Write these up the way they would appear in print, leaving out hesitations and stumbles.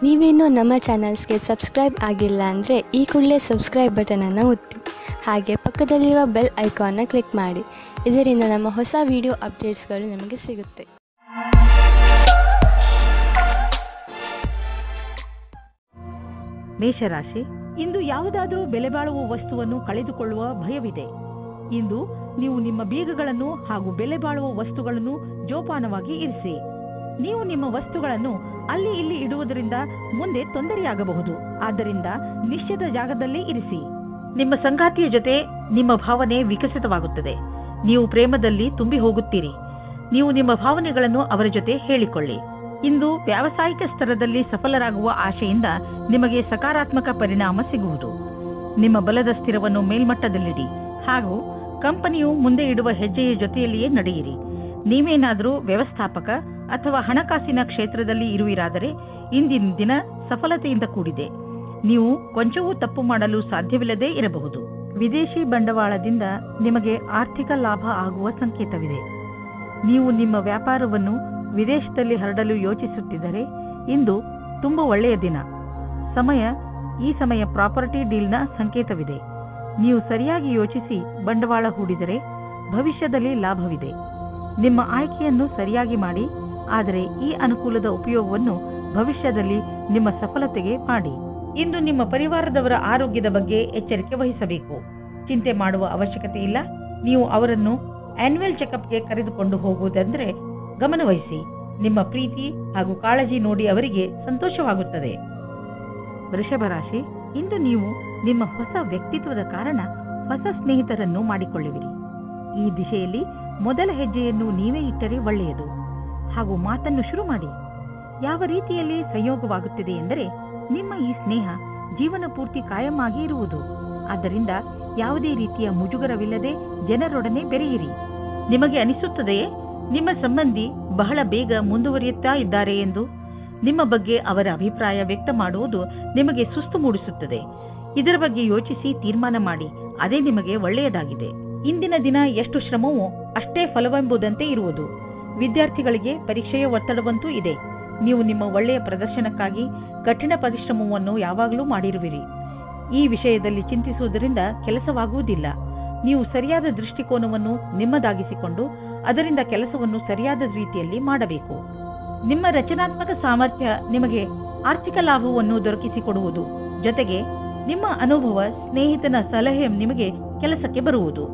ನೀವೇನೂ ನಮ್ಮ ಚಾನಲ್ಸ್ಗೆ ಸಬ್ಸ್ಕ್ರೈಬ್ ಆಗಿಲ್ಲ ಅಂದರೆ ಈ ಕೂಡಲೇ ಸಬ್ಸ್ಕ್ರೈಬ್ ಬಟನನ್ನು ಒತ್ತಿ, ಹಾಗೆ ಪಕ್ಕದಲ್ಲಿರುವ ಬೆಲ್ ಐಕಾನ್ನ ಕ್ಲಿಕ್ ಮಾಡಿ. ಇದರಿಂದ ನಮ್ಮ ಹೊಸ ವಿಡಿಯೋ ಅಪ್ಡೇಟ್ಸ್ಗಳು ನಿಮಗೆ ಸಿಗುತ್ತೆ. ಮೇಷರಾಶಿ, ಇಂದು ಯಾವುದಾದರೂ ಬೆಲೆ ಬಾಳುವ ವಸ್ತುವನ್ನು ಕಳೆದುಕೊಳ್ಳುವ ಭಯವಿದೆ. ಇಂದು ನೀವು ನಿಮ್ಮ ಬೀಗಗಳನ್ನು ಹಾಗೂ ಬೆಲೆ ಬಾಳುವ ವಸ್ತುಗಳನ್ನು ಜೋಪಾನವಾಗಿ ಇರಿಸಿ. ನೀವು ನಿಮ್ಮ ವಸ್ತುಗಳನ್ನು ಅಲ್ಲಿ ಇಲ್ಲಿ ಇಡುವುದರಿಂದ ಮುಂದೆ ತೊಂದರೆಯಾಗಬಹುದು. ಆದ್ದರಿಂದ ನಿಶ್ಚಿತ ಜಾಗದಲ್ಲೇ ಇರಿಸಿ. ನಿಮ್ಮ ಸಂಗಾತಿಯ ಜೊತೆ ನಿಮ್ಮ ಭಾವನೆ ವಿಕಸಿತವಾಗುತ್ತದೆ. ನೀವು ಪ್ರೇಮದಲ್ಲಿ ತುಂಬಿ ಹೋಗುತ್ತೀರಿ. ನೀವು ನಿಮ್ಮ ಭಾವನೆಗಳನ್ನು ಅವರ ಜೊತೆ ಹೇಳಿಕೊಳ್ಳಿ. ಇಂದು ವ್ಯಾವಸಾಯಿಕ ಸ್ತರದಲ್ಲಿ ಸಫಲರಾಗುವ ಆಶೆಯಿಂದ ನಿಮಗೆ ಸಕಾರಾತ್ಮಕ ಪರಿಣಾಮ ಸಿಗುವುದು. ನಿಮ್ಮ ಬಲದ ಸ್ಥಿರವನ್ನು ಮೇಲ್ಮಟ್ಟದಲ್ಲಿಡಿ ಹಾಗೂ ಕಂಪನಿಯು ಮುಂದೆ ಇಡುವ ಹೆಜ್ಜೆಯ ಜೊತೆಯಲ್ಲಿಯೇ ನಡೆಯಿರಿ. ನೀವೇನಾದರೂ ವ್ಯವಸ್ಥಾಪಕ ಅಥವಾ ಹಣಕಾಸಿನ ಕ್ಷೇತ್ರದಲ್ಲಿ ಇರುವಿರಾದರೆ ಇಂದಿನ ದಿನ ಸಫಲತೆಯಿಂದ ಕೂಡಿದೆ. ನೀವು ಕೊಂಚವೂ ತಪ್ಪು ಮಾಡಲು ಸಾಧ್ಯವಿಲ್ಲದೇ ಇರಬಹುದು. ವಿದೇಶಿ ಬಂಡವಾಳದಿಂದ ನಿಮಗೆ ಆರ್ಥಿಕ ಲಾಭ ಆಗುವ ಸಂಕೇತವಿದೆ. ನೀವು ನಿಮ್ಮ ವ್ಯಾಪಾರವನ್ನು ವಿದೇಶದಲ್ಲಿ ಹರಡಲು ಯೋಚಿಸುತ್ತಿದ್ದರೆ ಇಂದು ತುಂಬಾ ಒಳ್ಳೆಯ ದಿನ. ಈ ಸಮಯ ಪ್ರಾಪರ್ಟಿ ಡೀಲ್ನ ಸಂಕೇತವಿದೆ. ನೀವು ಸರಿಯಾಗಿ ಯೋಚಿಸಿ ಬಂಡವಾಳ ಹೂಡಿದರೆ ಭವಿಷ್ಯದಲ್ಲಿ ಲಾಭವಿದೆ. ನಿಮ್ಮ ಆಯ್ಕೆಯನ್ನು ಸರಿಯಾಗಿ ಮಾಡಿ, ಆದರೆ ಈ ಅನುಕೂಲದ ಉಪಯೋಗವನ್ನು ಭವಿಷ್ಯದಲ್ಲಿ ನಿಮ್ಮ ಸಫಲತೆಗೆ ಮಾಡಿ. ಇಂದು ನಿಮ್ಮ ಪರಿವಾರದವರ ಆರೋಗ್ಯದ ಬಗ್ಗೆ ಎಚ್ಚರಿಕೆ ವಹಿಸಬೇಕು. ಚಿಂತೆ ಮಾಡುವ ಅವಶ್ಯಕತೆ ಇಲ್ಲ. ನೀವು ಅವರನ್ನು ಆನ್ಯುವಲ್ ಚೆಕಪ್ಗೆ ಕರೆದುಕೊಂಡು ಹೋಗುವುದಂದ್ರೆ ಗಮನವಹಿಸಿ. ನಿಮ್ಮ ಪ್ರೀತಿ ಹಾಗೂ ಕಾಳಜಿ ನೋಡಿ ಅವರಿಗೆ ಸಂತೋಷವಾಗುತ್ತದೆ. ವೃಷಭ ರಾಶಿ, ಇಂದು ನೀವು ನಿಮ್ಮ ಹೊಸ ವ್ಯಕ್ತಿತ್ವದ ಕಾರಣ ಹೊಸ ಸ್ನೇಹಿತರನ್ನು ಮಾಡಿಕೊಳ್ಳುವಿರಿ. ಈ ದಿಶೆಯಲ್ಲಿ ಮೊದಲ ಹೆಜ್ಜೆಯನ್ನು ನೀವೇ ಇಟ್ಟರೆ ಒಳ್ಳೆಯದು. ಹಾಗೂ ಮಾತನ್ನು ಶುರು ಮಾಡಿ. ಯಾವ ರೀತಿಯಲ್ಲಿ ಸಂಯೋಗವಾಗುತ್ತಿದೆ ಎಂದರೆ ನಿಮ್ಮ ಈ ಸ್ನೇಹ ಜೀವನ ಪೂರ್ತಿ ಕಾಯಂ ಆಗಿ ಇರುವುದು. ಆದ್ದರಿಂದ ಯಾವುದೇ ರೀತಿಯ ಮುಜುಗರವಿಲ್ಲದೆ ಜನರೊಡನೆ ಬೆರೆಯಿರಿ. ನಿಮಗೆ ಅನಿಸುತ್ತದೆಯೇ ನಿಮ್ಮ ಸಂಬಂಧಿ ಬಹಳ ಬೇಗ ಮುಂದುವರಿಯುತ್ತಾ ಇದ್ದಾರೆ ಎಂದು? ನಿಮ್ಮ ಬಗ್ಗೆ ಅವರ ಅಭಿಪ್ರಾಯ ವ್ಯಕ್ತ ಮಾಡುವುದು ನಿಮಗೆ ಸುಸ್ತು ಮೂಡಿಸುತ್ತದೆ. ಇದರ ಬಗ್ಗೆ ಯೋಚಿಸಿ ತೀರ್ಮಾನ ಮಾಡಿ. ಅದೇ ನಿಮಗೆ ಒಳ್ಳೆಯದಾಗಿದೆ. ಇಂದಿನ ದಿನ ಎಷ್ಟು ಶ್ರಮವೋ ಅಷ್ಟೇ ಫಲವೆಂಬುದಂತೆ ಇರುವುದು. ವಿದ್ಯಾರ್ಥಿಗಳಿಗೆ ಪರೀಕ್ಷೆಯ ಒತ್ತಡವಂತೂ ಇದೆ. ನೀವು ನಿಮ್ಮ ಒಳ್ಳೆಯ ಪ್ರದರ್ಶನಕ್ಕಾಗಿ ಕಠಿಣ ಪರಿಶ್ರಮವನ್ನು ಯಾವಾಗಲೂ ಮಾಡಿರುವಿರಿ. ಈ ವಿಷಯದಲ್ಲಿ ಚಿಂತಿಸುವುದರಿಂದ ಕೆಲಸವಾಗುವುದಿಲ್ಲ. ನೀವು ಸರಿಯಾದ ದೃಷ್ಟಿಕೋನವನ್ನು ನಿಮ್ಮದಾಗಿಸಿಕೊಂಡು ಅದರಿಂದ ಕೆಲಸವನ್ನು ಸರಿಯಾದ ರೀತಿಯಲ್ಲಿ ಮಾಡಬೇಕು. ನಿಮ್ಮ ರಚನಾತ್ಮಕ ಸಾಮರ್ಥ್ಯ ನಿಮಗೆ ಆರ್ಥಿಕ ಲಾಭವನ್ನು ದೊರಕಿಸಿಕೊಡುವುದು. ಜೊತೆಗೆ ನಿಮ್ಮ ಅನುಭವ, ಸ್ನೇಹಿತನ ಸಲಹೆ ನಿಮಗೆ ಕೆಲಸಕ್ಕೆ ಬರುವುದು.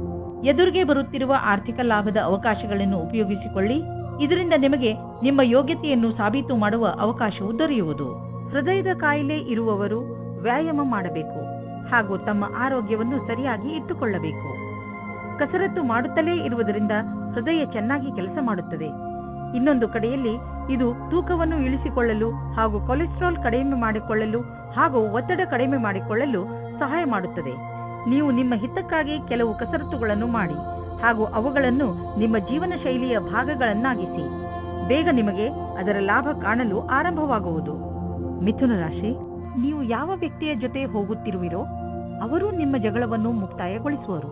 ಎದುರಿಗೆ ಬರುತ್ತಿರುವ ಆರ್ಥಿಕ ಲಾಭದ ಅವಕಾಶಗಳನ್ನು ಉಪಯೋಗಿಸಿಕೊಳ್ಳಿ. ಇದರಿಂದ ನಿಮಗೆ ನಿಮ್ಮ ಯೋಗ್ಯತೆಯನ್ನು ಸಾಬೀತು ಮಾಡುವ ಅವಕಾಶವು ದೊರೆಯುವುದು. ಹೃದಯದ ಕಾಯಿಲೆ ಇರುವವರು ವ್ಯಾಯಾಮ ಮಾಡಬೇಕು ಹಾಗೂ ತಮ್ಮ ಆರೋಗ್ಯವನ್ನು ಸರಿಯಾಗಿ ಇಟ್ಟುಕೊಳ್ಳಬೇಕು. ಕಸರತ್ತು ಮಾಡುತ್ತಲೇ ಇರುವುದರಿಂದ ಹೃದಯ ಚೆನ್ನಾಗಿ ಕೆಲಸ ಮಾಡುತ್ತದೆ. ಇನ್ನೊಂದು ಕಡೆಯಲ್ಲಿ ಇದು ತೂಕವನ್ನು ಇಳಿಸಿಕೊಳ್ಳಲು ಹಾಗೂ ಕೊಲೆಸ್ಟ್ರಾಲ್ ಕಡಿಮೆ ಮಾಡಿಕೊಳ್ಳಲು ಹಾಗೂ ಒತ್ತಡ ಕಡಿಮೆ ಮಾಡಿಕೊಳ್ಳಲು ಸಹಾಯ ಮಾಡುತ್ತದೆ. ನೀವು ನಿಮ್ಮ ಹಿತಕ್ಕಾಗಿ ಕೆಲವು ಕಸರತ್ತುಗಳನ್ನು ಮಾಡಿ ಹಾಗೂ ಅವುಗಳನ್ನು ನಿಮ್ಮ ಜೀವನ ಶೈಲಿಯ ಭಾಗಗಳನ್ನಾಗಿಸಿ. ಬೇಗ ನಿಮಗೆ ಅದರ ಲಾಭ ಕಾಣಲು ಆರಂಭವಾಗುವುದು. ಮಿಥುನ ರಾಶಿ, ನೀವು ಯಾವ ವ್ಯಕ್ತಿಯ ಜೊತೆ ಹೋಗುತ್ತಿರುವಿರೋ ಅವರು ನಿಮ್ಮ ಜಗಳವನ್ನು ಮುಕ್ತಾಯಗೊಳಿಸುವರು.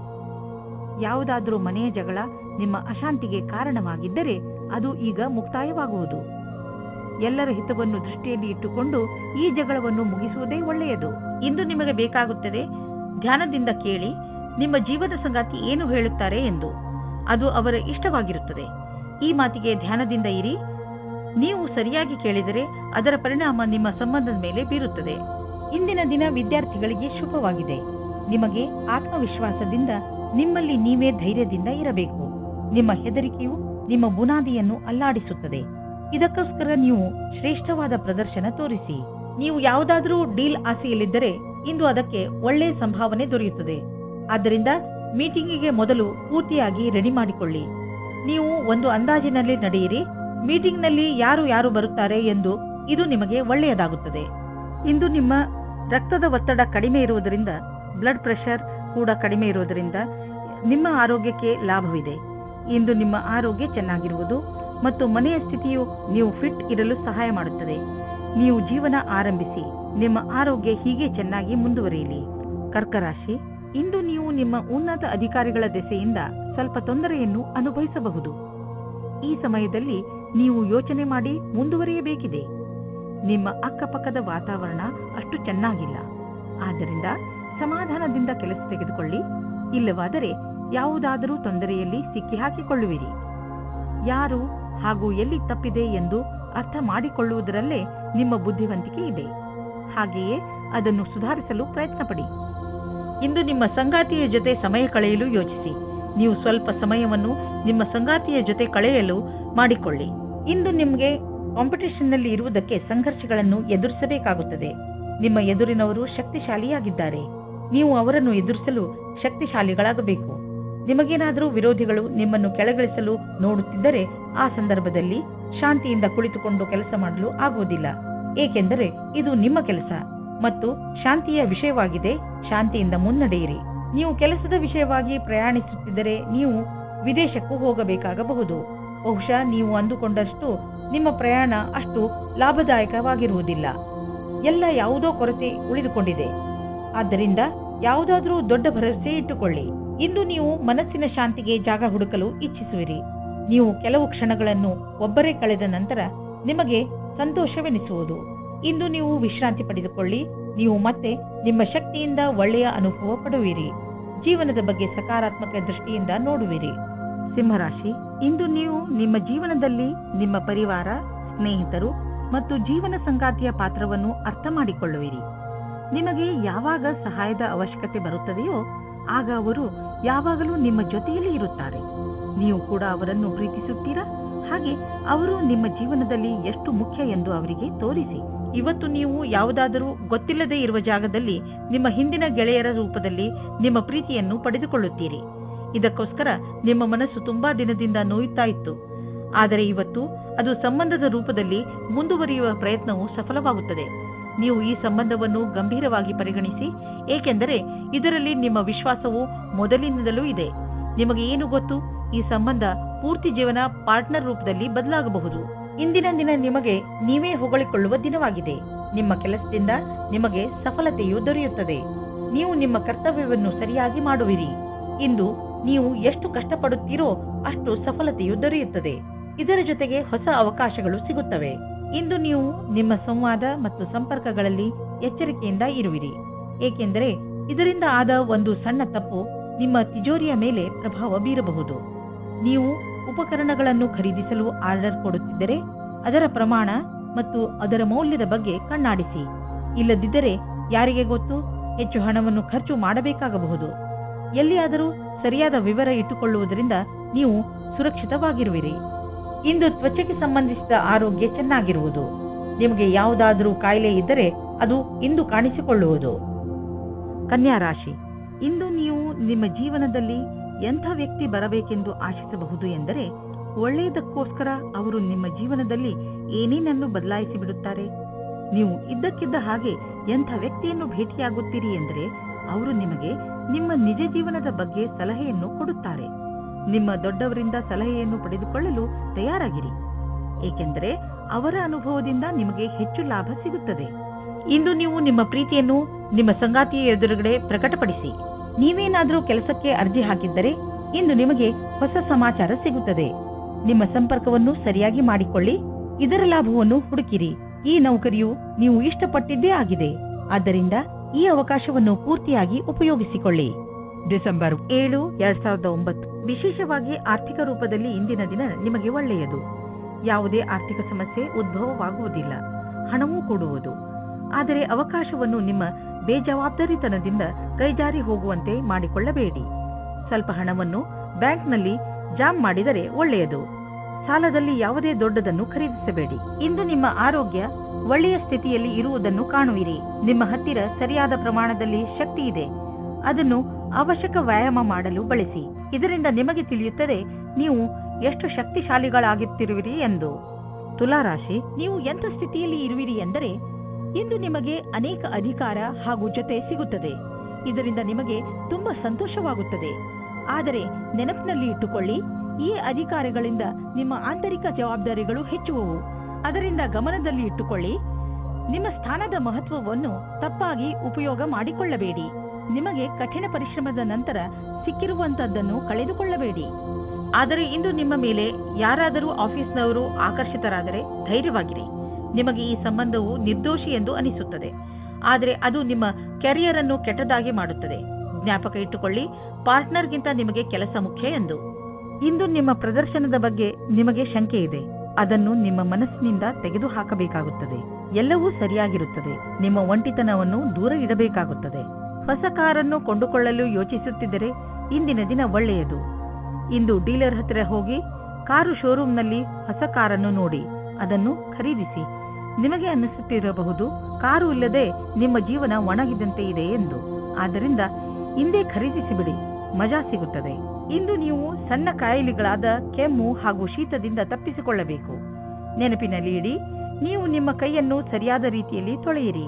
ಯಾವುದಾದರೂ ಮನೆಯ ಜಗಳ ನಿಮ್ಮ ಅಶಾಂತಿಗೆ ಕಾರಣವಾಗಿದ್ದರೆ ಅದು ಈಗ ಮುಕ್ತಾಯವಾಗುವುದು. ಎಲ್ಲರ ಹಿತವನ್ನು ದೃಷ್ಟಿಯಲ್ಲಿ ಇಟ್ಟುಕೊಂಡು ಈ ಜಗಳವನ್ನು ಮುಗಿಸುವುದೇ ಒಳ್ಳೆಯದು. ಇಂದು ನಿಮಗೆ ಬೇಕಾಗುತ್ತದೆ ಧ್ಯಾನದಿಂದ ಕೇಳಿ ನಿಮ್ಮ ಜೀವದ ಸಂಗಾತಿ ಏನು ಹೇಳುತ್ತಾರೆ ಎಂದು. ಅದು ಅವರ ಇಷ್ಟವಾಗಿರುತ್ತದೆ. ಈ ಮಾತಿಗೆ ಧ್ಯಾನದಿಂದ ಇರಿ. ನೀವು ಸರಿಯಾಗಿ ಕೇಳಿದರೆ ಅದರ ಪರಿಣಾಮ ನಿಮ್ಮ ಸಂಬಂಧದ ಮೇಲೆ ಬೀರುತ್ತದೆ. ಇಂದಿನ ದಿನ ವಿದ್ಯಾರ್ಥಿಗಳಿಗೆ ಶುಭವಾಗಿದೆ. ನಿಮಗೆ ಆತ್ಮವಿಶ್ವಾಸದಿಂದ ನಿಮ್ಮಲ್ಲಿ ನೀವೇ ಧೈರ್ಯದಿಂದ ಇರಬೇಕು. ನಿಮ್ಮ ಹೆದರಿಕೆಯು ನಿಮ್ಮ ಬುನಾದಿಯನ್ನು ಅಲ್ಲಾಡಿಸುತ್ತದೆ. ಇದಕ್ಕೋಸ್ಕರ ನೀವು ಶ್ರೇಷ್ಠವಾದ ಪ್ರದರ್ಶನ ತೋರಿಸಿ. ನೀವು ಯಾವುದಾದರೂ ಡೀಲ್ ಆಸೆಯಲ್ಲಿದ್ದರೆ ಇಂದು ಅದಕ್ಕೆ ಒಳ್ಳೆಯ ಸಂಭಾವನೆ ದೊರೆಯುತ್ತದೆ. ಆದ್ದರಿಂದ ಮೀಟಿಂಗಿಗೆ ಮೊದಲು ಪೂರ್ತಿಯಾಗಿ ರೆಡಿ ಮಾಡಿಕೊಳ್ಳಿ. ನೀವು ಒಂದು ಅಂದಾಜಿನಲ್ಲಿ ನಡೆಯಿರಿ. ಮೀಟಿಂಗ್ನಲ್ಲಿ ಯಾರು ಬರುತ್ತಾರೆ ಎಂದು ಇದು ನಿಮಗೆ ಒಳ್ಳೆಯದಾಗುತ್ತದೆ. ಇಂದು ನಿಮ್ಮ ರಕ್ತದ ಒತ್ತಡ ಕಡಿಮೆ ಇರುವುದರಿಂದ, ಬ್ಲಡ್ ಪ್ರೆಷರ್ ಕೂಡ ಕಡಿಮೆ ಇರುವುದರಿಂದ ನಿಮ್ಮ ಆರೋಗ್ಯಕ್ಕೆ ಲಾಭವಿದೆ. ಇಂದು ನಿಮ್ಮ ಆರೋಗ್ಯ ಚೆನ್ನಾಗಿರುವುದು ಮತ್ತು ಮನೆಯ ಸ್ಥಿತಿಯು ನೀವು ಫಿಟ್ ಇರಲು ಸಹಾಯ ಮಾಡುತ್ತದೆ. ನೀವು ಜೀವನ ಆರಂಭಿಸಿ. ನಿಮ್ಮ ಆರೋಗ್ಯ ಹೀಗೆ ಚೆನ್ನಾಗಿ ಮುಂದುವರಿಯಲಿ. ಕರ್ಕರಾಶಿ, ಇಂದು ನೀವು ನಿಮ್ಮ ಉನ್ನತ ಅಧಿಕಾರಿಗಳ ದೆಸೆಯಿಂದ ಸ್ವಲ್ಪ ತೊಂದರೆಯನ್ನು ಅನುಭವಿಸಬಹುದು. ಈ ಸಮಯದಲ್ಲಿ ನೀವು ಯೋಚನೆ ಮಾಡಿ ಮುಂದುವರಿಯಬೇಕಿದೆ. ನಿಮ್ಮ ಅಕ್ಕಪಕ್ಕದ ವಾತಾವರಣ ಅಷ್ಟು ಚೆನ್ನಾಗಿಲ್ಲ. ಆದ್ದರಿಂದ ಸಮಾಧಾನದಿಂದ ಕೆಲಸ ತೆಗೆದುಕೊಳ್ಳಿ, ಇಲ್ಲವಾದರೆ ಯಾವುದಾದರೂ ತೊಂದರೆಯಲ್ಲಿ ಸಿಕ್ಕಿ ಹಾಕಿಕೊಳ್ಳುವಿರಿ. ಯಾರು ಹಾಗೂ ಎಲ್ಲಿ ತಪ್ಪಿದೆ ಎಂದು ಅರ್ಥ ಮಾಡಿಕೊಳ್ಳುವುದರಲ್ಲೇ ನಿಮ್ಮ ಬುದ್ಧಿವಂತಿಕೆ ಇದೆ. ಹಾಗೆಯೇ ಅದನ್ನು ಸುಧಾರಿಸಲು ಪ್ರಯತ್ನಪಡಿ. ಇಂದು ನಿಮ್ಮ ಸಂಗಾತಿಯ ಜೊತೆ ಸಮಯ ಕಳೆಯಲು ಯೋಚಿಸಿ. ನೀವು ಸ್ವಲ್ಪ ಸಮಯವನ್ನು ನಿಮ್ಮ ಸಂಗಾತಿಯ ಜೊತೆ ಕಳೆಯಲು ಮಾಡಿಕೊಳ್ಳಿ. ಇಂದು ನಿಮಗೆ ಕಾಂಪಿಟೇಷನ್ನಲ್ಲಿ ಇರುವುದಕ್ಕೆ ಸಂಘರ್ಷಗಳನ್ನು ಎದುರಿಸಬೇಕಾಗುತ್ತದೆ. ನಿಮ್ಮ ಎದುರಿನವರು ಶಕ್ತಿಶಾಲಿಯಾಗಿದ್ದಾರೆ. ನೀವು ಅವರನ್ನು ಎದುರಿಸಲು ಶಕ್ತಿಶಾಲಿಗಳಾಗಬೇಕು. ನಿಮಗೇನಾದರೂ ವಿರೋಧಿಗಳು ನಿಮ್ಮನ್ನು ಕೆಳಗಿಳಿಸಲು ನೋಡುತ್ತಿದ್ದರೆ ಆ ಸಂದರ್ಭದಲ್ಲಿ ಶಾಂತಿಯಿಂದ ಕುಳಿತುಕೊಂಡು ಕೆಲಸ ಮಾಡಲು ಆಗುವುದಿಲ್ಲ. ಏಕೆಂದರೆ ಇದು ನಿಮ್ಮ ಕೆಲಸ ಮತ್ತು ಶಾಂತಿಯ ವಿಷಯವಾಗಿದೆ. ಶಾಂತಿಯಿಂದ ಮುನ್ನಡೆಯಿರಿ. ನೀವು ಕೆಲಸದ ವಿಷಯವಾಗಿ ಪ್ರಯಾಣಿಸುತ್ತಿದ್ದರೆ ನೀವು ವಿದೇಶಕ್ಕೂ ಹೋಗಬೇಕಾಗಬಹುದು. ಬಹುಶಃ ನೀವು ಅಂದುಕೊಂಡಷ್ಟು ನಿಮ್ಮ ಪ್ರಯಾಣ ಅಷ್ಟು ಲಾಭದಾಯಕವಾಗಿರುವುದಿಲ್ಲ. ಎಲ್ಲ ಯಾವುದೋ ಕೊರತೆ ಉಳಿದುಕೊಂಡಿದೆ. ಆದ್ದರಿಂದ ಯಾವುದಾದರೂ ದೊಡ್ಡ ಭರವಸೆ ಇಟ್ಟುಕೊಳ್ಳಿ. ಇಂದು ನೀವು ಮನಸ್ಸಿನ ಶಾಂತಿಗೆ ಜಾಗ ಹುಡುಕಲು ಇಚ್ಛಿಸುವಿರಿ. ನೀವು ಕೆಲವು ಕ್ಷಣಗಳನ್ನು ಒಬ್ಬರೇ ಕಳೆದ ನಂತರ ನಿಮಗೆ ಸಂತೋಷವೆನಿಸುವುದು. ಇಂದು ನೀವು ವಿಶ್ರಾಂತಿ ಪಡೆದುಕೊಳ್ಳಿ. ನೀವು ಮತ್ತೆ ನಿಮ್ಮ ಶಕ್ತಿಯಿಂದ ಒಳ್ಳೆಯ ಅನುಭವ ಪಡುವಿರಿ. ಜೀವನದ ಬಗ್ಗೆ ಸಕಾರಾತ್ಮಕ ದೃಷ್ಟಿಯಿಂದ ನೋಡುವಿರಿ. ಸಿಂಹರಾಶಿ, ಇಂದು ನೀವು ನಿಮ್ಮ ಜೀವನದಲ್ಲಿ ನಿಮ್ಮ ಪರಿವಾರ, ಸ್ನೇಹಿತರು ಮತ್ತು ಜೀವನ ಸಂಗಾತಿಯ ಪಾತ್ರವನ್ನು ಅರ್ಥ ಮಾಡಿಕೊಳ್ಳುವಿರಿ. ನಿಮಗೆ ಯಾವಾಗ ಸಹಾಯದ ಅವಶ್ಯಕತೆ ಬರುತ್ತದೆಯೋ ಆಗ ಅವರು ಯಾವಾಗಲೂ ನಿಮ್ಮ ಜೊತೆಯಲ್ಲಿ ಇರುತ್ತಾರೆ. ನೀವು ಕೂಡ ಅವರನ್ನು ಪ್ರೀತಿಸುತ್ತೀರಾ? ಹಾಗೆ ಅವರು ನಿಮ್ಮ ಜೀವನದಲ್ಲಿ ಎಷ್ಟು ಮುಖ್ಯ ಎಂದು ಅವರಿಗೆ ತೋರಿಸಿ. ಇವತ್ತು ನೀವು ಯಾವುದಾದರೂ ಗೊತ್ತಿಲ್ಲದೆ ಇರುವ ಜಾಗದಲ್ಲಿ ನಿಮ್ಮ ಹಿಂದಿನ ಗೆಳೆಯರ ರೂಪದಲ್ಲಿ ನಿಮ್ಮ ಪ್ರೀತಿಯನ್ನು ಪಡೆದುಕೊಳ್ಳುತ್ತೀರಿ. ಇದಕ್ಕೋಸ್ಕರ ನಿಮ್ಮ ಮನಸ್ಸು ತುಂಬಾ ದಿನದಿಂದ ನೋಯುತ್ತಾ ಇತ್ತು. ಆದರೆ ಇವತ್ತು ಅದು ಸಂಬಂಧದ ರೂಪದಲ್ಲಿ ಮುಂದುವರಿಯುವ ಪ್ರಯತ್ನವು ಸಫಲವಾಗುತ್ತದೆ. ನೀವು ಈ ಸಂಬಂಧವನ್ನು ಗಂಭೀರವಾಗಿ ಪರಿಗಣಿಸಿ, ಏಕೆಂದರೆ ಇದರಲ್ಲಿ ನಿಮ್ಮ ವಿಶ್ವಾಸವು ಮೊದಲಿನಿಂದಲೂ ಇದೆ. ನಿಮಗೆ ಏನು ಗೊತ್ತು, ಈ ಸಂಬಂಧ ಪೂರ್ತಿ ಜೀವನ ಪಾರ್ಟ್ನರ್ ರೂಪದಲ್ಲಿ ಬದಲಾಗಬಹುದು. ಇಂದಿನ ದಿನ ನಿಮಗೆ ನೀವೇ ಹೊಗಳಿಕೊಳ್ಳುವ ದಿನವಾಗಿದೆ. ನಿಮ್ಮ ಕೆಲಸದಿಂದ ನಿಮಗೆ ಸಫಲತೆಯು ದೊರೆಯುತ್ತದೆ. ನೀವು ನಿಮ್ಮ ಕರ್ತವ್ಯವನ್ನು ಸರಿಯಾಗಿ ಮಾಡುವಿರಿ. ಇಂದು ನೀವು ಎಷ್ಟು ಕಷ್ಟಪಡುತ್ತೀರೋ ಅಷ್ಟು ಸಫಲತೆಯು ದೊರೆಯುತ್ತದೆ. ಇದರ ಜೊತೆಗೆ ಹೊಸ ಅವಕಾಶಗಳು ಸಿಗುತ್ತವೆ. ಇಂದು ನೀವು ನಿಮ್ಮ ಸಂವಾದ ಮತ್ತು ಸಂಪರ್ಕಗಳಲ್ಲಿ ಎಚ್ಚರಿಕೆಯಿಂದ ಇರುವಿರಿ. ಏಕೆಂದರೆ ಇದರಿಂದ ಆದ ಒಂದು ಸಣ್ಣ ತಪ್ಪು ನಿಮ್ಮ ತಿಜೋರಿಯ ಮೇಲೆ ಪ್ರಭಾವ ಬೀರಬಹುದು. ನೀವು ಉಪಕರಣಗಳನ್ನು ಖರೀದಿಸಲು ಆರ್ಡರ್ ಕೊಡುತ್ತಿದ್ದರೆ ಅದರ ಪ್ರಮಾಣ ಮತ್ತು ಅದರ ಮೌಲ್ಯದ ಬಗ್ಗೆ ಕಣ್ಣಾಡಿಸಿ. ಇಲ್ಲದಿದ್ದರೆ ಯಾರಿಗೆ ಗೊತ್ತು, ಹೆಚ್ಚು ಹಣವನ್ನು ಖರ್ಚು ಮಾಡಬೇಕಾಗಬಹುದು. ಎಲ್ಲಿಯಾದರೂ ಸರಿಯಾದ ವಿವರ ಇಟ್ಟುಕೊಳ್ಳುವುದರಿಂದ ನೀವು ಸುರಕ್ಷಿತವಾಗಿರುವಿರಿ. ಇಂದು ತ್ವಚೆಗೆ ಸಂಬಂಧಿಸಿದ ಆರೋಗ್ಯ ಚೆನ್ನಾಗಿರುವುದು. ನಿಮಗೆ ಯಾವುದಾದರೂ ಕಾಯಿಲೆ ಇದ್ದರೆ ಅದು ಇಂದು ಕಾಣಿಸಿಕೊಳ್ಳುವುದು. ಕನ್ಯಾ ರಾಶಿ, ಇಂದು ನೀವು ನಿಮ್ಮ ಜೀವನದಲ್ಲಿ ಎಂಥ ವ್ಯಕ್ತಿ ಬರಬೇಕೆಂದು ಆಶಿಸಬಹುದು ಎಂದರೆ, ಒಳ್ಳೆಯದಕ್ಕೋಸ್ಕರ ಅವರು ನಿಮ್ಮ ಜೀವನದಲ್ಲಿ ಏನೇನನ್ನು ಬದಲಾಯಿಸಿ ಬಿಡುತ್ತಾರೆ. ನೀವು ಇದ್ದಕ್ಕಿದ್ದ ಹಾಗೆ ಎಂಥ ವ್ಯಕ್ತಿಯನ್ನು ಭೇಟಿಯಾಗುತ್ತೀರಿ ಎಂದರೆ ಅವರು ನಿಮಗೆ ನಿಮ್ಮ ನಿಜ ಜೀವನದ ಬಗ್ಗೆ ಸಲಹೆಯನ್ನು ಕೊಡುತ್ತಾರೆ. ನಿಮ್ಮ ದೊಡ್ಡವರಿಂದ ಸಲಹೆಯನ್ನು ಪಡೆದುಕೊಳ್ಳಲು ತಯಾರಾಗಿರಿ, ಏಕೆಂದರೆ ಅವರ ಅನುಭವದಿಂದ ನಿಮಗೆ ಹೆಚ್ಚು ಲಾಭ ಸಿಗುತ್ತದೆ. ಇಂದು ನೀವು ನಿಮ್ಮ ಪ್ರೀತಿಯನ್ನು ನಿಮ್ಮ ಸಂಗಾತಿಯ ಎದುರುಗಡೆ ಪ್ರಕಟಪಡಿಸಿ. ನೀವೇನಾದರೂ ಕೆಲಸಕ್ಕೆ ಅರ್ಜಿ ಹಾಕಿದ್ದರೆ ಇಂದು ನಿಮಗೆ ಹೊಸ ಸಮಾಚಾರ ಸಿಗುತ್ತದೆ. ನಿಮ್ಮ ಸಂಪರ್ಕವನ್ನು ಸರಿಯಾಗಿ ಮಾಡಿಕೊಳ್ಳಿ. ಇದರ ಲಾಭವನ್ನು ಹುಡುಕಿರಿ. ಈ ನೌಕರಿಯು ನೀವು ಇಷ್ಟಪಟ್ಟಿದ್ದೇ ಆಗಿದೆ. ಆದ್ದರಿಂದ ಈ ಅವಕಾಶವನ್ನು ಪೂರ್ತಿಯಾಗಿ ಉಪಯೋಗಿಸಿಕೊಳ್ಳಿ. ಡಿಸೆಂಬರ್ 7, 2009 ವಿಶೇಷವಾಗಿ ಆರ್ಥಿಕ ರೂಪದಲ್ಲಿ ಇಂದಿನ ದಿನ ನಿಮಗೆ ಒಳ್ಳೆಯದು. ಯಾವುದೇ ಆರ್ಥಿಕ ಸಮಸ್ಯೆ ಉದ್ಭವವಾಗುವುದಿಲ್ಲ. ಹಣವೂ ಕೊಡುವುದು. ಆದರೆ ಅವಕಾಶವನ್ನು ನಿಮ್ಮ ಬೇಜವಾಬ್ದಾರಿತನದಿಂದ ಕೈಜಾರಿ ಹೋಗುವಂತೆ ಮಾಡಿಕೊಳ್ಳಬೇಡಿ. ಸ್ವಲ್ಪ ಹಣವನ್ನು ಬ್ಯಾಂಕ್ನಲ್ಲಿ ಜಾಮ್ ಮಾಡಿದರೆ ಒಳ್ಳೆಯದು. ಸಾಲದಲ್ಲಿ ಯಾವುದೇ ದೊಡ್ಡದನ್ನು ಖರೀದಿಸಬೇಡಿ. ಇಂದು ನಿಮ್ಮ ಆರೋಗ್ಯ ಒಳ್ಳೆಯ ಸ್ಥಿತಿಯಲ್ಲಿ ಇರುವುದನ್ನು ಕಾಣುವಿರಿ. ನಿಮ್ಮ ಹತ್ತಿರ ಸರಿಯಾದ ಪ್ರಮಾಣದಲ್ಲಿ ಶಕ್ತಿ ಇದೆ. ಅದನ್ನು ಅವಶ್ಯಕ ವ್ಯಾಯಾಮ ಮಾಡಲು ಬಳಸಿ. ಇದರಿಂದ ನಿಮಗೆ ತಿಳಿಯುತ್ತದೆ ನೀವು ಎಷ್ಟು ಶಕ್ತಿಶಾಲಿಗಳಾಗುತ್ತಿರುವಿರಿ ಎಂದು. ತುಲಾರಾಶಿ, ನೀವು ಎಂಥ ಸ್ಥಿತಿಯಲ್ಲಿ ಇರುವಿರಿ ಎಂದರೆ ಇಂದು ನಿಮಗೆ ಅನೇಕ ಅಧಿಕಾರ ಹಾಗೂ ಜೊತೆ ಸಿಗುತ್ತದೆ. ಇದರಿಂದ ನಿಮಗೆ ತುಂಬಾ ಸಂತೋಷವಾಗುತ್ತದೆ. ಆದರೆ ನೆನಪಿನಲ್ಲಿ ಇಟ್ಟುಕೊಳ್ಳಿ, ಈ ಅಧಿಕಾರಿಗಳಿಂದ ನಿಮ್ಮ ಆಂತರಿಕ ಜವಾಬ್ದಾರಿಗಳು ಹೆಚ್ಚುವವು. ಅದರಿಂದ ಗಮನದಲ್ಲಿ ಇಟ್ಟುಕೊಳ್ಳಿ. ನಿಮ್ಮ ಸ್ಥಾನದ ಮಹತ್ವವನ್ನು ತಪ್ಪಾಗಿ ಉಪಯೋಗ ಮಾಡಿಕೊಳ್ಳಬೇಡಿ. ನಿಮಗೆ ಕಠಿಣ ಪರಿಶ್ರಮದ ನಂತರ ಸಿಕ್ಕಿರುವಂತದ್ದನ್ನು ಕಳೆದುಕೊಳ್ಳಬೇಡಿ. ಆದರೆ ಇಂದು ನಿಮ್ಮ ಮೇಲೆ ಯಾರಾದರೂ ಆಫೀಸ್ನವರು ಆಕರ್ಷಿತರಾದರೆ ಧೈರ್ಯವಾಗಿರಿ. ನಿಮಗೆ ಈ ಸಂಬಂಧವು ನಿರ್ದೋಷಿ ಎಂದು ಅನಿಸುತ್ತದೆ, ಆದರೆ ಅದು ನಿಮ್ಮ ಕೆರಿಯರ್ ಅನ್ನು ಕೆಟ್ಟದಾಗಿ ಮಾಡುತ್ತದೆ. ಜ್ಞಾಪಕ ಇಟ್ಟುಕೊಳ್ಳಿ, ಪಾರ್ಟ್ನರ್ಗಿಂತ ನಿಮಗೆ ಕೆಲಸ ಮುಖ್ಯ ಎಂದು. ಇಂದು ನಿಮ್ಮ ಪ್ರದರ್ಶನದ ಬಗ್ಗೆ ನಿಮಗೆ ಶಂಕೆ ಇದೆ. ಅದನ್ನು ನಿಮ್ಮ ಮನಸ್ಸಿನಿಂದ ತೆಗೆದುಹಾಕಬೇಕಾಗುತ್ತದೆ. ಎಲ್ಲವೂ ಸರಿಯಾಗಿರುತ್ತದೆ. ನಿಮ್ಮ ಒಂಟಿತನವನ್ನು ದೂರ ಇಡಬೇಕಾಗುತ್ತದೆ. ಹೊಸ ಕಾರನ್ನು ಕೊಂಡುಕೊಳ್ಳಲು ಯೋಚಿಸುತ್ತಿದ್ದರೆ ಇಂದಿನ ದಿನ ಒಳ್ಳೆಯದು. ಇಂದು ಡೀಲರ್ ಹತ್ತಿರ ಹೋಗಿ ಕಾರು ಶೋರೂಮ್ನಲ್ಲಿ ಹೊಸ ಕಾರನ್ನು ನೋಡಿ ಅದನ್ನು ಖರೀದಿಸಿ. ನಿಮಗೆ ಅನ್ನಿಸುತ್ತಿರಬಹುದು, ಕಾರು ಇಲ್ಲದೆ ನಿಮ್ಮ ಜೀವನ ಒಣಗಿದಂತೆ ಇದೆ ಎಂದು. ಆದ್ದರಿಂದ ಇಂದೇ ಖರೀದಿಸಿಬಿಡಿ, ಮಜಾ ಸಿಗುತ್ತದೆ. ಇಂದು ನೀವು ಸಣ್ಣ ಕಾಯಿಲೆಗಳಾದ ಕೆಮ್ಮು ಹಾಗೂ ಶೀತದಿಂದ ತಪ್ಪಿಸಿಕೊಳ್ಳಬೇಕು. ನೆನಪಿನಲ್ಲಿ ಇಡಿ, ನೀವು ನಿಮ್ಮ ಕೈಯನ್ನು ಸರಿಯಾದ ರೀತಿಯಲ್ಲಿ ತೊಳೆಯಿರಿ.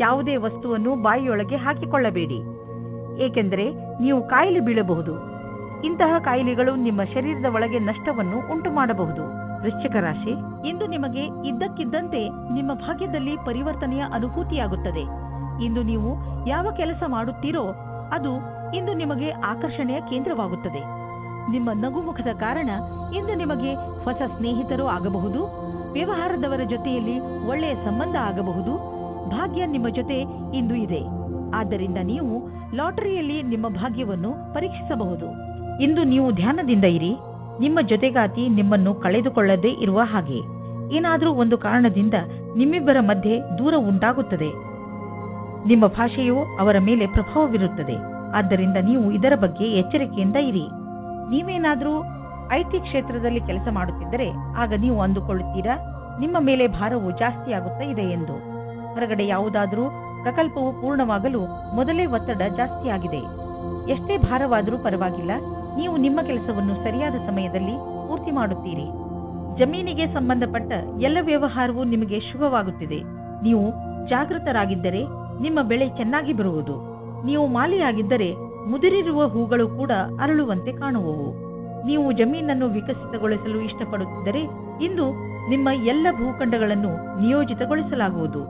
ಯಾವುದೇ ವಸ್ತುವನ್ನು ಬಾಯಿಯೊಳಗೆ ಹಾಕಿಕೊಳ್ಳಬೇಡಿ, ಏಕೆಂದರೆ ನೀವು ಕಾಯಿಲೆ ಬೀಳಬಹುದು. ಇಂತಹ ಕಾಯಿಲೆಗಳು ನಿಮ್ಮ ಶರೀರದ ಒಳಗೆ ನಷ್ಟವನ್ನು ಉಂಟು ಮಾಡಬಹುದು. ವೃಶ್ಚಿಕ ರಾಶಿ, ಇಂದು ನಿಮಗೆ ಇದ್ದಕ್ಕಿದ್ದಂತೆ ನಿಮ್ಮ ಭಾಗ್ಯದಲ್ಲಿ ಪರಿವರ್ತನೆಯ ಅನುಭೂತಿಯಾಗುತ್ತದೆ. ಇಂದು ನೀವು ಯಾವ ಕೆಲಸ ಮಾಡುತ್ತೀರೋ ಅದು ಇಂದು ನಿಮಗೆ ಆಕರ್ಷಣೆಯ ಕೇಂದ್ರವಾಗುತ್ತದೆ. ನಿಮ್ಮ ನಗುಮುಖದ ಕಾರಣ ಇಂದು ನಿಮಗೆ ಹೊಸ ಸ್ನೇಹಿತರು ಆಗಬಹುದು. ವ್ಯವಹಾರದವರ ಜೊತೆಯಲ್ಲಿ ಒಳ್ಳೆಯ ಸಂಬಂಧ ಆಗಬಹುದು. ಭಾಗ್ಯ ನಿಮ್ಮ ಜೊತೆ ಇಂದು ಇದೆ. ಆದ್ದರಿಂದ ನೀವು ಲಾಟರಿಯಲ್ಲಿ ನಿಮ್ಮ ಭಾಗ್ಯವನ್ನು ಪರೀಕ್ಷಿಸಬಹುದು. ಇಂದು ನೀವು ಧ್ಯಾನದಿಂದ ಇರಿ. ನಿಮ್ಮ ಜೊತೆಗಾತಿ ನಿಮ್ಮನ್ನು ಕಳೆದುಕೊಳ್ಳದೇ ಇರುವ ಹಾಗೆ. ಏನಾದರೂ ಒಂದು ಕಾರಣದಿಂದ ನಿಮ್ಮಿಬ್ಬರ ಮಧ್ಯೆ ದೂರ ಉಂಟಾಗುತ್ತದೆ. ನಿಮ್ಮ ಭಾಷೆಯು ಅವರ ಮೇಲೆ ಪ್ರಭಾವ ಬೀರುತ್ತದೆ. ಆದ್ದರಿಂದ ನೀವು ಇದರ ಬಗ್ಗೆ ಎಚ್ಚರಿಕೆಯಿಂದ ಇರಿ. ನೀವೇನಾದರೂ ಐಟಿ ಕ್ಷೇತ್ರದಲ್ಲಿ ಕೆಲಸ ಮಾಡುತ್ತಿದ್ದರೆ ಆಗ ನೀವು ಅಂದುಕೊಳ್ಳುತ್ತೀರಾ, ನಿಮ್ಮ ಮೇಲೆ ಭಾರವು ಜಾಸ್ತಿಯಾಗುತ್ತಾ ಇದೆ ಎಂದು. ಹೊರಗಡೆ ಯಾವುದಾದರೂ ಪ್ರಕಲ್ಪವು ಪೂರ್ಣವಾಗಲು ಮೊದಲೇ ಒತ್ತಡ ಜಾಸ್ತಿಯಾಗಿದೆ. ಎಷ್ಟೇ ಭಾರವಾದರೂ ಪರವಾಗಿಲ್ಲ, ನೀವು ನಿಮ್ಮ ಕೆಲಸವನ್ನು ಸರಿಯಾದ ಸಮಯದಲ್ಲಿ ಪೂರ್ತಿ ಮಾಡುತ್ತೀರಿ. ಜಮೀನಿಗೆ ಸಂಬಂಧಪಟ್ಟ ಎಲ್ಲ ವ್ಯವಹಾರವೂ ನಿಮಗೆ ಶುಭವಾಗುತ್ತಿದೆ. ನೀವು ಜಾಗೃತರಾಗಿದ್ದರೆ ನಿಮ್ಮ ಬೆಳೆ ಚೆನ್ನಾಗಿ ಬರುವುದು. ನೀವು ಮಾಲಿಯಾಗಿದ್ದರೆ ಮುದುರಿರುವ ಹೂಗಳು ಕೂಡ ಅರಳುವಂತೆ ಕಾಣುವವು. ನೀವು ಜಮೀನನ್ನು ವಿಕಸಿತಗೊಳಿಸಲು ಇಷ್ಟಪಡುತ್ತಿದ್ದರೆ ಇಂದು ನಿಮ್ಮ ಎಲ್ಲ ಭೂಖಂಡಗಳನ್ನು ನಿಯೋಜಿತಗೊಳಿಸಲಾಗುವುದು.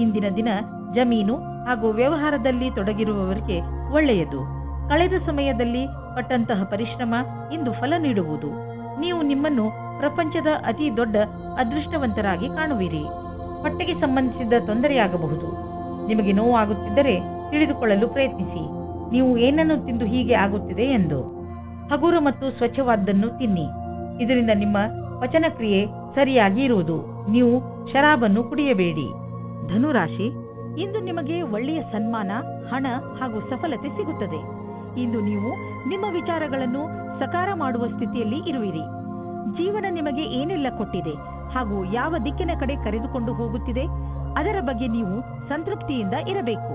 ಇಂದಿನ ದಿನ ಜಮೀನು ಹಾಗೂ ವ್ಯವಹಾರದಲ್ಲಿ ತೊಡಗಿರುವವರಿಗೆ ಒಳ್ಳೆಯದು. ಕಳೆದ ಸಮಯದಲ್ಲಿ ಪಟ್ಟಂತಹ ಪರಿಶ್ರಮ ಇಂದು ಫಲ ನೀಡುವುದು. ನೀವು ನಿಮ್ಮನ್ನು ಪ್ರಪಂಚದ ಅತಿ ದೊಡ್ಡ ಅದೃಷ್ಟವಂತರಾಗಿ ಕಾಣುವಿರಿ. ಹೊಟ್ಟೆಗೆ ಸಂಬಂಧಿಸಿದ ತೊಂದರೆಯಾಗಬಹುದು. ನಿಮಗೆ ನೋವಾಗುತ್ತಿದ್ದರೆ ತಿಳಿದುಕೊಳ್ಳಲು ಪ್ರಯತ್ನಿಸಿ, ನೀವು ಏನನ್ನು ತಿಂದು ಹೀಗೆ ಆಗುತ್ತಿದೆ ಎಂದು. ಹಗುರ ಮತ್ತು ಸ್ವಚ್ಛವಾದ್ದನ್ನು ತಿನ್ನಿ, ಇದರಿಂದ ನಿಮ್ಮ ಪಚನಕ್ರಿಯೆ ಸರಿಯಾಗಿ ಇರುವುದು. ನೀವು ಶರಾಬನ್ನು ಕುಡಿಯಬೇಡಿ. ಧನುರಾಶಿ, ಇಂದು ನಿಮಗೆ ಒಳ್ಳೆಯ ಸನ್ಮಾನ, ಹಣ ಹಾಗೂ ಸಫಲತೆ ಸಿಗುತ್ತದೆ. ಇಂದು ನೀವು ನಿಮ್ಮ ವಿಚಾರಗಳನ್ನು ಸಕಾರ ಮಾಡುವ ಸ್ಥಿತಿಯಲ್ಲಿ ಇರುವಿರಿ. ಜೀವನ ನಿಮಗೆ ಏನೆಲ್ಲ ಕೊಟ್ಟಿದೆ ಹಾಗೂ ಯಾವ ದಿಕ್ಕಿನ ಕಡೆ ಕರೆದುಕೊಂಡು ಹೋಗುತ್ತಿದೆ ಅದರ ಬಗ್ಗೆ ನೀವು ಸಂತೃಪ್ತಿಯಿಂದ ಇರಬೇಕು.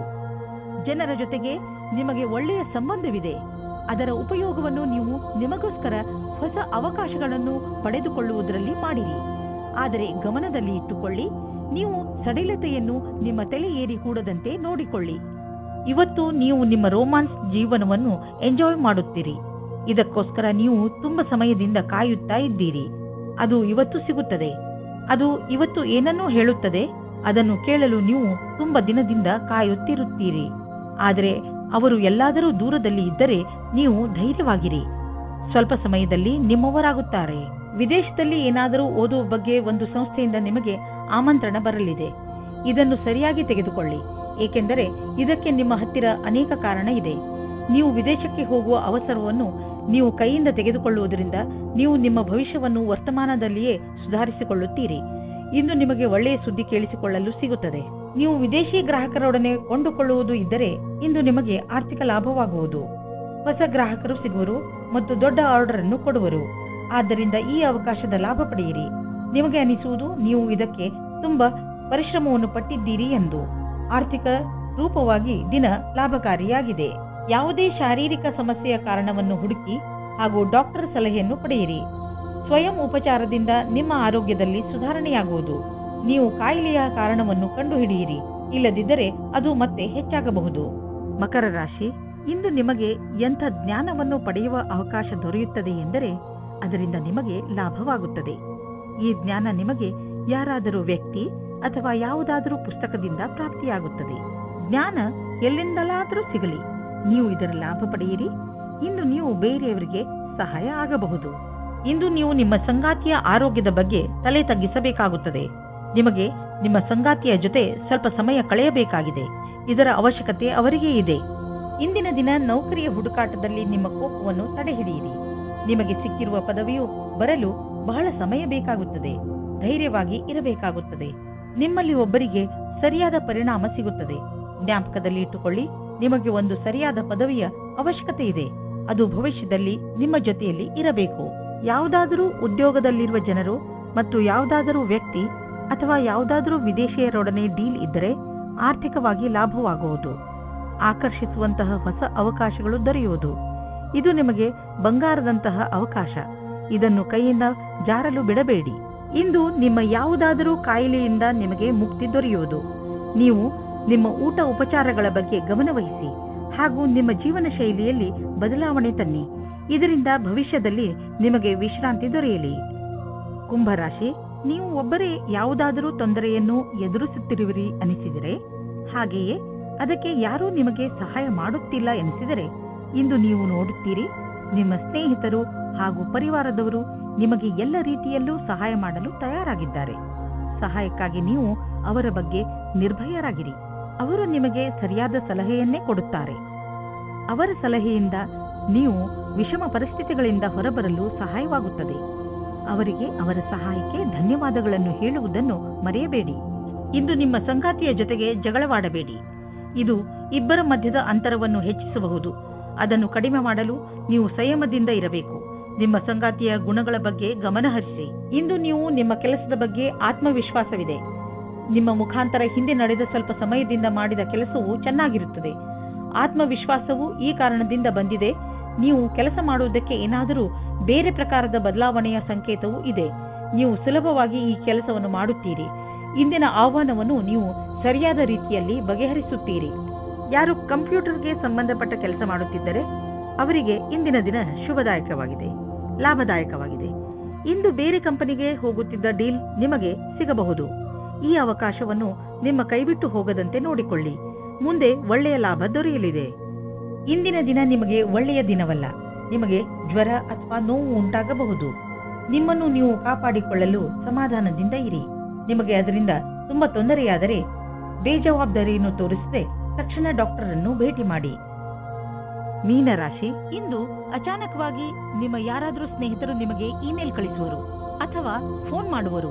ಜನರ ಜೊತೆಗೆ ನಿಮಗೆ ಒಳ್ಳೆಯ ಸಂಬಂಧವಿದೆ. ಅದರ ಉಪಯೋಗವನ್ನು ನೀವು ನಿಮಗೋಸ್ಕರ ಹೊಸ ಅವಕಾಶಗಳನ್ನು ಪಡೆದುಕೊಳ್ಳುವುದರಲ್ಲಿ ಮಾಡಿರಿ. ಆದರೆ ಗಮನದಲ್ಲಿ ಇಟ್ಟುಕೊಳ್ಳಿ, ನೀವು ಸಡಿಲತೆಯನ್ನು ನಿಮ್ಮ ತಲೆ ಏರಿ ಕೂಡದಂತೆ ನೋಡಿಕೊಳ್ಳಿ. ಇವತ್ತು ನೀವು ನಿಮ್ಮ ರೋಮಾನ್ಸ್ ಜೀವನವನ್ನು ಎಂಜಾಯ್ ಮಾಡುತ್ತೀರಿ. ಇದಕ್ಕೋಸ್ಕರ ನೀವು ತುಂಬಾ ಸಮಯದಿಂದ ಕಾಯುತ್ತಾ ಇದ್ದೀರಿ. ಅದು ಇವತ್ತು ಸಿಗುತ್ತದೆ. ಅದು ಇವತ್ತು ಏನನ್ನೂ ಹೇಳುತ್ತದೆ. ಅದನ್ನು ಕೇಳಲು ನೀವು ತುಂಬಾ ದಿನದಿಂದ ಕಾಯುತ್ತಿರುತ್ತೀರಿ. ಆದರೆ ಅವರು ಎಲ್ಲಾದರೂ ದೂರದಲ್ಲಿ ಇದ್ದರೆ ನೀವು ಧೈರ್ಯವಾಗಿರಿ. ಸ್ವಲ್ಪ ಸಮಯದಲ್ಲಿ ನಿಮ್ಮವರಾಗುತ್ತಾರೆ. ವಿದೇಶದಲ್ಲಿ ಏನಾದರೂ ಓದುವ ಬಗ್ಗೆ ಒಂದು ಸಂಸ್ಥೆಯಿಂದ ನಿಮಗೆ ಆಮಂತ್ರಣ ಬರಲಿದೆ. ಇದನ್ನು ಸರಿಯಾಗಿ ತೆಗೆದುಕೊಳ್ಳಿ, ಏಕೆಂದರೆ ಇದಕ್ಕೆ ನಿಮ್ಮ ಹತ್ತಿರ ಅನೇಕ ಕಾರಣ ಇದೆ. ನೀವು ವಿದೇಶಕ್ಕೆ ಹೋಗುವ ಅವಸರವನ್ನು ನೀವು ಕೈಯಿಂದ ತೆಗೆದುಕೊಳ್ಳುವುದರಿಂದ ನೀವು ನಿಮ್ಮ ಭವಿಷ್ಯವನ್ನು ವರ್ತಮಾನದಲ್ಲಿಯೇ ಸುಧಾರಿಸಿಕೊಳ್ಳುತ್ತೀರಿ. ಇಂದು ನಿಮಗೆ ಒಳ್ಳೆಯ ಸುದ್ದಿ ಕೇಳಿಸಿಕೊಳ್ಳಲು ಸಿಗುತ್ತದೆ. ನೀವು ವಿದೇಶಿ ಗ್ರಾಹಕರೊಡನೆ ಕೊಂಡುಕೊಳ್ಳುವುದು ಇದ್ದರೆ ಇಂದು ನಿಮಗೆ ಆರ್ಥಿಕ ಲಾಭವಾಗುವುದು. ಹೊಸ ಗ್ರಾಹಕರು ಸಿಗುವರು ಮತ್ತು ದೊಡ್ಡ ಆರ್ಡರ್ ಅನ್ನು ಕೊಡುವರು. ಆದ್ದರಿಂದ ಈ ಅವಕಾಶದ ಲಾಭ ಪಡೆಯಿರಿ. ನಿಮಗೆ ಅನಿಸುವುದು ನೀವು ಇದಕ್ಕೆ ತುಂಬಾ ಪರಿಶ್ರಮವನ್ನು ಪಟ್ಟಿದ್ದೀರಿ ಎಂದು. ಆರ್ಥಿಕ ರೂಪವಾಗಿ ದಿನ ಲಾಭಕಾರಿಯಾಗಿದೆ. ಯಾವುದೇ ಶಾರೀರಿಕ ಸಮಸ್ಯೆಯ ಕಾರಣವನ್ನು ಹುಡುಕಿ ಹಾಗೂ ಡಾಕ್ಟರ್ ಸಲಹೆಯನ್ನು ಪಡೆಯಿರಿ. ಸ್ವಯಂ ಉಪಚಾರದಿಂದ ನಿಮ್ಮ ಆರೋಗ್ಯದಲ್ಲಿ ಸುಧಾರಣೆಯಾಗುವುದು. ನೀವು ಕಾಯಿಲೆಯ ಕಾರಣವನ್ನು ಕಂಡುಹಿಡಿಯಿರಿ, ಇಲ್ಲದಿದ್ದರೆ ಅದು ಮತ್ತೆ ಹೆಚ್ಚಾಗಬಹುದು. ಮಕರ ರಾಶಿ, ಇಂದು ನಿಮಗೆ ಎಂಥ ಜ್ಞಾನವನ್ನು ಪಡೆಯುವ ಅವಕಾಶ ದೊರೆಯುತ್ತದೆ ಎಂದರೆ ಅದರಿಂದ ನಿಮಗೆ ಲಾಭವಾಗುತ್ತದೆ. ಈ ಜ್ಞಾನ ನಿಮಗೆ ಯಾರಾದರೂ ವ್ಯಕ್ತಿ ಅಥವಾ ಯಾವುದಾದರೂ ಪುಸ್ತಕದಿಂದ ಪ್ರಾಪ್ತಿಯಾಗುತ್ತದೆ. ಜ್ಞಾನ ಎಲ್ಲಿಂದಲಾದರೂ ಸಿಗಲಿ, ನೀವು ಇದರ ಲಾಭ ಪಡೆಯಿರಿ. ಇಂದು ನೀವು ಬೇರೆಯವರಿಗೆ ಸಹಾಯ ಆಗಬಹುದು. ಇಂದು ನೀವು ನಿಮ್ಮ ಸಂಗಾತಿಯ ಆರೋಗ್ಯದ ಬಗ್ಗೆ ತಲೆ ತಗ್ಗಿಸಬೇಕಾಗುತ್ತದೆ. ನಿಮಗೆ ನಿಮ್ಮ ಸಂಗಾತಿಯ ಜೊತೆ ಸ್ವಲ್ಪ ಸಮಯ ಕಳೆಯಬೇಕಾಗಿದೆ. ಇದರ ಅವಶ್ಯಕತೆ ಅವರಿಗೆ ಇದೆ. ಇಂದಿನ ದಿನ ನೌಕರಿಯ ಹುಡುಕಾಟದಲ್ಲಿ ನಿಮ್ಮ ಕೋಪವನ್ನು ತಡೆಹಿಡಿಯಿರಿ. ನಿಮಗೆ ಸಿಕ್ಕಿರುವ ಪದವಿಯು ಬರಲು ಬಹಳ ಸಮಯ ಬೇಕಾಗುತ್ತದೆ. ಧೈರ್ಯವಾಗಿ ಇರಬೇಕಾಗುತ್ತದೆ. ನಿಮ್ಮಲ್ಲಿ ಒಬ್ಬರಿಗೆ ಸರಿಯಾದ ಪರಿಣಾಮ ಸಿಗುತ್ತದೆ. ಜ್ಞಾಪಕದಲ್ಲಿ ಇಟ್ಟುಕೊಳ್ಳಿ, ನಿಮಗೆ ಒಂದು ಸರಿಯಾದ ಪದವಿಯ ಅವಶ್ಯಕತೆ ಇದೆ. ಅದು ಭವಿಷ್ಯದಲ್ಲಿ ನಿಮ್ಮ ಜೊತೆಯಲ್ಲಿ ಇರಬೇಕು. ಯಾವುದಾದರೂ ಉದ್ಯೋಗದಲ್ಲಿರುವ ಜನರು ಮತ್ತು ಯಾವುದಾದರೂ ವ್ಯಕ್ತಿ ಅಥವಾ ಯಾವುದಾದರೂ ವಿದೇಶಿಯರೊಡನೆ ಡೀಲ್ ಇದ್ದರೆ ಆರ್ಥಿಕವಾಗಿ ಲಾಭವಾಗುವುದು. ಆಕರ್ಷಿಸುವಂತಹ ಹೊಸ ಅವಕಾಶಗಳು ದೊರೆಯುವುದು. ಇದು ನಿಮಗೆ ಬಂಗಾರದಂತಹ ಅವಕಾಶ. ಇದನ್ನು ಕೈಯಿಂದ ಜಾರಲು ಬಿಡಬೇಡಿ. ಇಂದು ನಿಮ್ಮ ಯಾವುದಾದರೂ ಕಾಯಿಲೆಯಿಂದ ನಿಮಗೆ ಮುಕ್ತಿ ದೊರೆಯುವುದು. ನೀವು ನಿಮ್ಮ ಊಟ ಉಪಚಾರಗಳ ಬಗ್ಗೆ ಗಮನವಹಿಸಿ ಹಾಗೂ ನಿಮ್ಮ ಜೀವನ ಶೈಲಿಯಲ್ಲಿ ಬದಲಾವಣೆ ತನ್ನಿ. ಇದರಿಂದ ಭವಿಷ್ಯದಲ್ಲಿ ನಿಮಗೆ ವಿಶ್ರಾಂತಿ ದೊರೆಯಲಿ. ಕುಂಭರಾಶಿ, ನೀವು ಒಬ್ಬರೇ ಯಾವುದಾದರೂ ತೊಂದರೆಯನ್ನು ಎದುರಿಸುತ್ತಿರುವಿರಿ ಅನಿಸಿದರೆ, ಹಾಗೆಯೇ ಅದಕ್ಕೆ ಯಾರೂ ನಿಮಗೆ ಸಹಾಯ ಮಾಡುತ್ತಿಲ್ಲ ಎನಿಸಿದರೆ, ಇಂದು ನೀವು ನೋಡುತ್ತೀರಿ, ನಿಮ್ಮ ಸ್ನೇಹಿತರು ಹಾಗೂ ಪರಿವಾರದವರು ನಿಮಗೆ ಎಲ್ಲ ರೀತಿಯಲ್ಲೂ ಸಹಾಯ ಮಾಡಲು ತಯಾರಾಗಿದ್ದಾರೆ. ಸಹಾಯಕ್ಕಾಗಿ ನೀವು ಅವರ ಬಗ್ಗೆ ನಿರ್ಭಯರಾಗಿರಿ. ಅವರು ನಿಮಗೆ ಸರಿಯಾದ ಸಲಹೆಯನ್ನೇ ಕೊಡುತ್ತಾರೆ. ಅವರ ಸಲಹೆಯಿಂದ ನೀವು ವಿಷಮ ಪರಿಸ್ಥಿತಿಗಳಿಂದ ಹೊರಬರಲು ಸಹಾಯವಾಗುತ್ತದೆ. ಅವರಿಗೆ ಅವರ ಸಹಾಯಕ್ಕೆ ಧನ್ಯವಾದಗಳನ್ನು ಹೇಳುವುದನ್ನು ಮರೆಯಬೇಡಿ. ಇಂದು ನಿಮ್ಮ ಸಂಗಾತಿಯ ಜೊತೆಗೆ ಜಗಳವಾಡಬೇಡಿ. ಇದು ಇಬ್ಬರ ಮಧ್ಯದ ಅಂತರವನ್ನು ಹೆಚ್ಚಿಸಬಹುದು. ಅದನ್ನು ಕಡಿಮೆ ಮಾಡಲು ನೀವು ಸಂಯಮದಿಂದ ಇರಬೇಕು. ನಿಮ್ಮ ಸಂಗಾತಿಯ ಗುಣಗಳ ಬಗ್ಗೆ ಗಮನಹರಿಸಿ. ಇಂದು ನೀವು ನಿಮ್ಮ ಕೆಲಸದ ಬಗ್ಗೆ ಆತ್ಮವಿಶ್ವಾಸವಿದೆ. ನಿಮ್ಮ ಮುಖಾಂತರ ಹಿಂದೆ ನಡೆದ ಸ್ವಲ್ಪ ಸಮಯದಿಂದ ಮಾಡಿದ ಕೆಲಸವು ಚೆನ್ನಾಗಿರುತ್ತದೆ. ಆತ್ಮವಿಶ್ವಾಸವು ಈ ಕಾರಣದಿಂದ ಬಂದಿದೆ. ನೀವು ಕೆಲಸ ಮಾಡುವುದಕ್ಕೆ ಏನಾದರೂ ಬೇರೆ ಪ್ರಕಾರದ ಬದಲಾವಣೆಯ ಸಂಕೇತವೂ ಇದೆ. ನೀವು ಸುಲಭವಾಗಿ ಈ ಕೆಲಸವನ್ನು ಮಾಡುತ್ತೀರಿ. ಇಂದಿನ ಆಹ್ವಾನವನ್ನು ನೀವು ಸರಿಯಾದ ರೀತಿಯಲ್ಲಿ ಬಗೆಹರಿಸುತ್ತೀರಿ. ಯಾರು ಕಂಪ್ಯೂಟರ್ಗೆ ಸಂಬಂಧಪಟ್ಟ ಕೆಲಸ ಮಾಡುತ್ತಿದ್ದರೆ ಅವರಿಗೆ ಇಂದಿನ ದಿನ ಶುಭದಾಯಕವಾಗಿದೆ, ಲಾಭದಾಯಕವಾಗಿದೆ. ಇಂದು ಬೇರೆ ಕಂಪನಿಗೆ ಹೋಗುತ್ತಿದ್ದ ಡೀಲ್ ನಿಮಗೆ ಸಿಗಬಹುದು. ಈ ಅವಕಾಶವನ್ನು ನಿಮ್ಮ ಕೈಬಿಟ್ಟು ಹೋಗದಂತೆ ನೋಡಿಕೊಳ್ಳಿ. ಮುಂದೆ ಒಳ್ಳೆಯ ಲಾಭ ದೊರೆಯಲಿದೆ. ಇಂದಿನ ದಿನ ನಿಮಗೆ ಒಳ್ಳೆಯ ದಿನವಲ್ಲ. ನಿಮಗೆ ಜ್ವರ ಅಥವಾ ನೋವು ಉಂಟಾಗಬಹುದು. ನಿಮ್ಮನ್ನು ನೀವು ಕಾಪಾಡಿಕೊಳ್ಳಲು ಸಮಾಧಾನದಿಂದ ಇರಿ. ನಿಮಗೆ ಅದರಿಂದ ತುಂಬಾ ತೊಂದರೆಯಾದರೆ ಬೇಜವಾಬ್ದಾರಿಯನ್ನು ತೋರಿಸದೆ ತಕ್ಷಣ ಡಾಕ್ಟರ್ ಅನ್ನು ಭೇಟಿ ಮಾಡಿ. ಮೀನರಾಶಿ, ಇಂದು ಅಚಾನಕವಾಗಿ ನಿಮ್ಮ ಯಾರಾದರೂ ಸ್ನೇಹಿತರು ನಿಮಗೆ ಇಮೇಲ್ ಕಳಿಸುವರು ಅಥವಾ ಫೋನ್ ಮಾಡುವರು.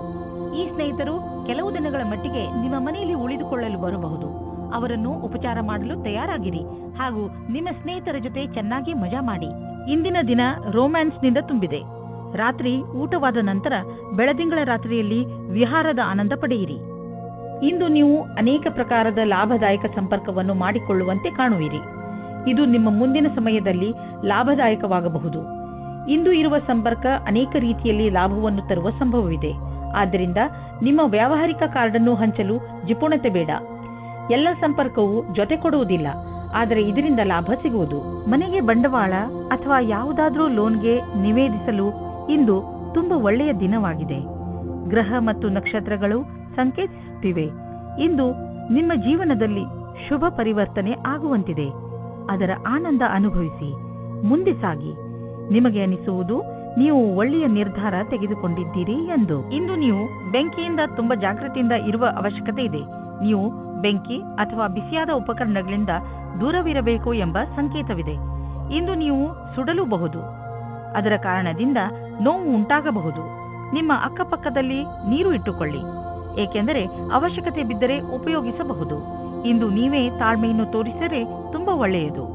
ಈ ಸ್ನೇಹಿತರು ಕೆಲವು ದಿನಗಳ ಮಟ್ಟಿಗೆ ನಿಮ್ಮ ಮನೆಯಲ್ಲಿ ಉಳಿದುಕೊಳ್ಳಲು ಬರಬಹುದು. ಅವರನ್ನು ಉಪಚಾರ ಮಾಡಲು ತಯಾರಾಗಿರಿ ಹಾಗೂ ನಿಮ್ಮ ಸ್ನೇಹಿತರ ಜೊತೆ ಚೆನ್ನಾಗಿ ಮಜಾ ಮಾಡಿ. ಇಂದಿನ ದಿನ ರೋಮ್ಯಾನ್ಸ್ನಿಂದ ತುಂಬಿದೆ. ರಾತ್ರಿ ಊಟವಾದ ನಂತರ ಬೆಳದಿಂಗಳ ರಾತ್ರಿಯಲ್ಲಿ ವಿಹಾರದ ಆನಂದ ಪಡೆಯಿರಿ. ಇಂದು ನೀವು ಅನೇಕ ಪ್ರಕಾರದ ಲಾಭದಾಯಕ ಸಂಪರ್ಕವನ್ನು ಮಾಡಿಕೊಳ್ಳುವಂತೆ ಕಾಣುವಿರಿ. ಇದು ನಿಮ್ಮ ಮುಂದಿನ ಸಮಯದಲ್ಲಿ ಲಾಭದಾಯಕವಾಗಬಹುದು. ಇಂದು ಇರುವ ಸಂಪರ್ಕ ಅನೇಕ ರೀತಿಯಲ್ಲಿ ಲಾಭವನ್ನು ತರುವ ಸಂಭವವಿದೆ. ಆದ್ದರಿಂದ ನಿಮ್ಮ ವ್ಯಾವಹಾರಿಕ ಕಾರ್ಡನ್ನು ಹಂಚಲು ಜಿಪುಣತೆ ಬೇಡ. ಎಲ್ಲ ಸಂಪರ್ಕವು ಜೊತೆ ಕೊಡುವುದಿಲ್ಲ, ಆದರೆ ಇದರಿಂದ ಲಾಭ ಸಿಗುವುದು. ಮನೆಗೆ ಬಂಡವಾಳ ಅಥವಾ ಯಾವುದಾದ್ರೂ ಲೋನ್ಗೆ ನಿವೇದಿಸಲು ಇಂದು ತುಂಬಾ ಒಳ್ಳೆಯ ದಿನವಾಗಿದೆ. ಗ್ರಹ ಮತ್ತು ನಕ್ಷತ್ರಗಳು ಸಂಕೇತಿಸುತ್ತಿವೆ. ಇಂದು ನಿಮ್ಮ ಜೀವನದಲ್ಲಿ ಶುಭ ಪರಿವರ್ತನೆ ಆಗುವಂತಿದೆ. ಅದರ ಆನಂದ ಅನುಭವಿಸಿ ಮುಂದೆ ಸಾಗಿ. ನಿಮಗೆ ಅನಿಸುವುದು ನೀವು ಒಳ್ಳೆಯ ನಿರ್ಧಾರ ತೆಗೆದುಕೊಂಡಿದ್ದೀರಿ ಎಂದು. ಇಂದು ನೀವು ಬೆಂಕಿಯಿಂದ ತುಂಬಾ ಜಾಗೃತಿಯಿಂದ ಇರುವ ಅವಶ್ಯಕತೆ ಇದೆ. ನೀವು ಬೆಂಕಿ ಅಥವಾ ಬಿಸಿಯಾದ ಉಪಕರಣಗಳಿಂದ ದೂರವಿರಬೇಕು ಎಂಬ ಸಂಕೇತವಿದೆ. ಇಂದು ನೀವು ಸುಡಲೂಬಹುದು. ಅದರ ಕಾರಣದಿಂದ ನೋವು ಉಂಟಾಗಬಹುದು. ನಿಮ್ಮ ಅಕ್ಕಪಕ್ಕದಲ್ಲಿ ನೀರು ಇಟ್ಟುಕೊಳ್ಳಿ, ಏಕೆಂದರೆ ಅವಶ್ಯಕತೆ ಬಿದ್ದರೆ ಉಪಯೋಗಿಸಬಹುದು. ಇಂದು ನೀವೇ ತಾಳ್ಮೆಯನ್ನು ತೋರಿಸಿದರೆ ತುಂಬಾ ಒಳ್ಳೆಯದು.